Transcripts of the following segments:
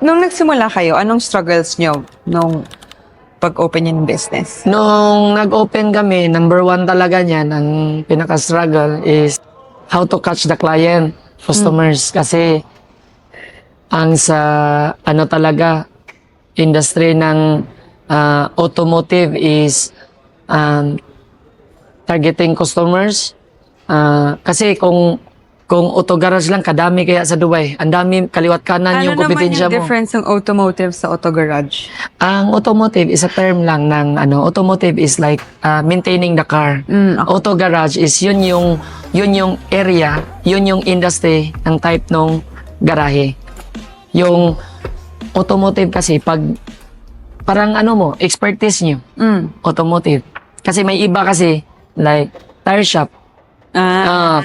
Nung nagsimula kayo, anong struggles nyo nung pag-open nyo ng business? Nung nag-open kami, number one talaga niyan, ang pinaka-struggle is how to catch the client, customers. Kasi ang sa ano talaga, industry ng automotive is targeting customers. Kasi kung auto garage lang, kadami kaya sa Dubai. Ang dami, kaliwat kanan Ano yung naman kompetensya yung mo. difference ng automotive sa auto garage? Ang automotive is a term lang ng automotive is like maintaining the car. Okay. Auto garage is yun yung area, yun yung industry ng type ng garahe. Yung automotive kasi pag parang expertise nyo, automotive. Kasi may iba kasi like tire shop.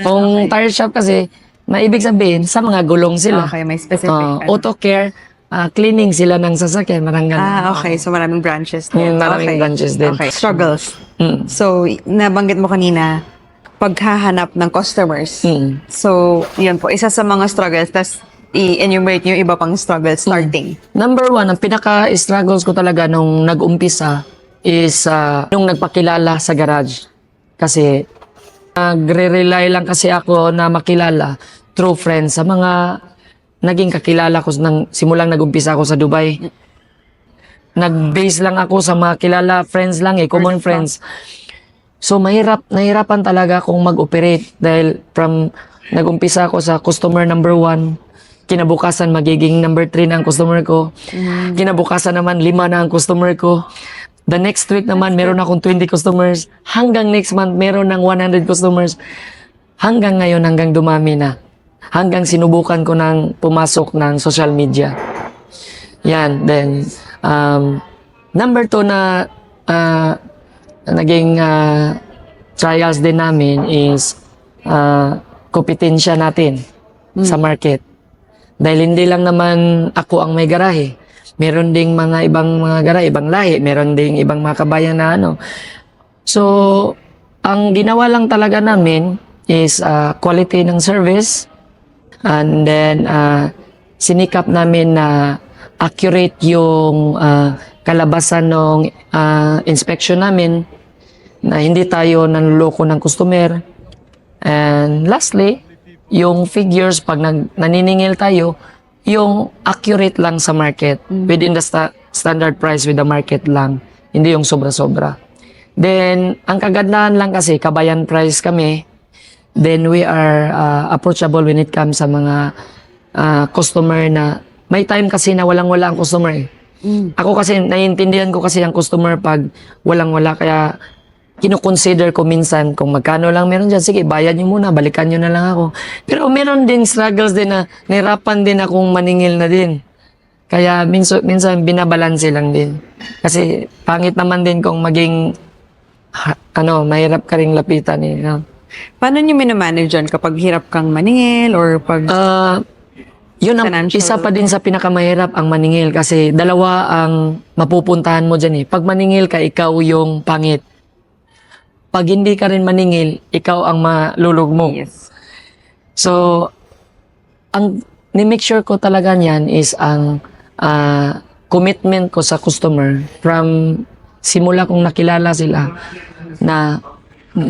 Kung tire shop kasi, maibig sabihin, sa mga gulong sila. Okay, may specific. Auto care, cleaning sila ng sasakyan, marang ganun. Okay. So, maraming branches Maraming branches din. Okay. Struggles. Mm. So, nabanggit mo kanina, paghahanap ng customers. Mm. So, yun po, isa sa mga struggles, tas i-enumerate yung iba pang struggles starting. Number one, ang pinaka-struggles ko talaga nung nag-umpisa is nung nagpakilala sa garage. Kasi, nagre-rely lang kasi ako na makilala through friends sa mga naging kakilala ko simulang nag-umpisa ako sa Dubai. Nag-base lang ako sa mga kilala, friends lang common friends. So nahirapan talaga akong mag-operate dahil from nag-umpisa ako sa customer number 1, kinabukasan magiging number 3 na ang customer ko. Kinabukasan naman 5 na ang customer ko. The next week naman, meron akong 20 customers. Hanggang next month, meron ng 100 customers. Hanggang ngayon, hanggang dumami na. Hanggang sinubukan ko ng pumasok ng social media. Yan. Then, number 2 na naging trials din namin is kompetensya natin sa market. Dahil hindi lang naman ako ang may garahe. Meron ding mga ibang mga garahe, ibang lahi. Meron ding ibang mga kabayan na So, ang ginawa lang talaga namin is quality ng service. And then, sinikap namin na accurate yung kalabasan ng inspection namin. Na hindi tayo nanluloko ng customer. And lastly, yung figures, pag naniningil tayo, yung accurate lang sa market, within the standard price with the market lang, hindi yung sobra-sobra. Then, ang kagandahan lang kasi, kabayan price kami, then we are approachable when it comes sa mga customer na, may time kasi na walang-wala ang customer . Ako kasi, naiintindihan ko kasi ang customer pag walang-wala, kaya kino-consider ko minsan kung magkano lang meron dyan, sige, bayad nyo muna, balikan nyo na lang ako. Pero meron din struggles din na nahirapan din akong maningil na din. Kaya minsan binabalanse lang din. Kasi pangit naman din kung maging mahirap ka ring lapitan . Paano nyo minamanage yun kapag hirap kang maningil or pag... Yun ang Financial. isa pa din sa pinakamahirap ang maningil kasi dalawa ang mapupuntahan mo dyan . Pag maningil ka, ikaw yung pangit. Pag hindi ka rin maningil, ikaw ang malulog mo. Yes. So, ang ni-make sure ko talaga niyan is ang commitment ko sa customer from simula kong nakilala sila na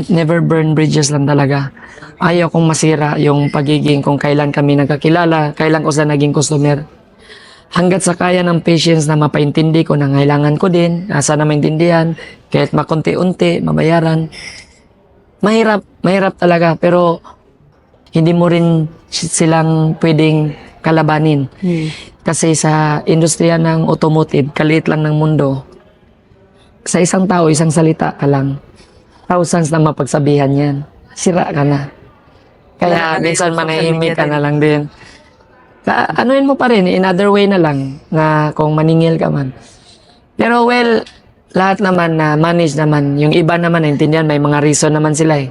never burn bridges lang talaga. Ayaw kong masira yung pagiging kung kailan kami nagkakilala, kailan ko sila naging customer. Hanggat sa kaya ng patience na mapaintindi ko na kailangan ko din, sana maintindihan, kahit makunti-unti, mabayaran. Mahirap talaga, pero hindi mo rin silang pwedeng kalabanin. Kasi sa industriya ng automotive, kaliit lang ng mundo. Sa isang tao, isang salita ka lang. Thousands na mapagsabihan yan. Sira ka na. Kaya minsan manahimik ka na lang din. Anuin mo pa rin, in other way na lang, na kung maningil ka man. Pero well, lahat naman na manage naman. Yung iba naman, naintindihan, may mga reason naman sila .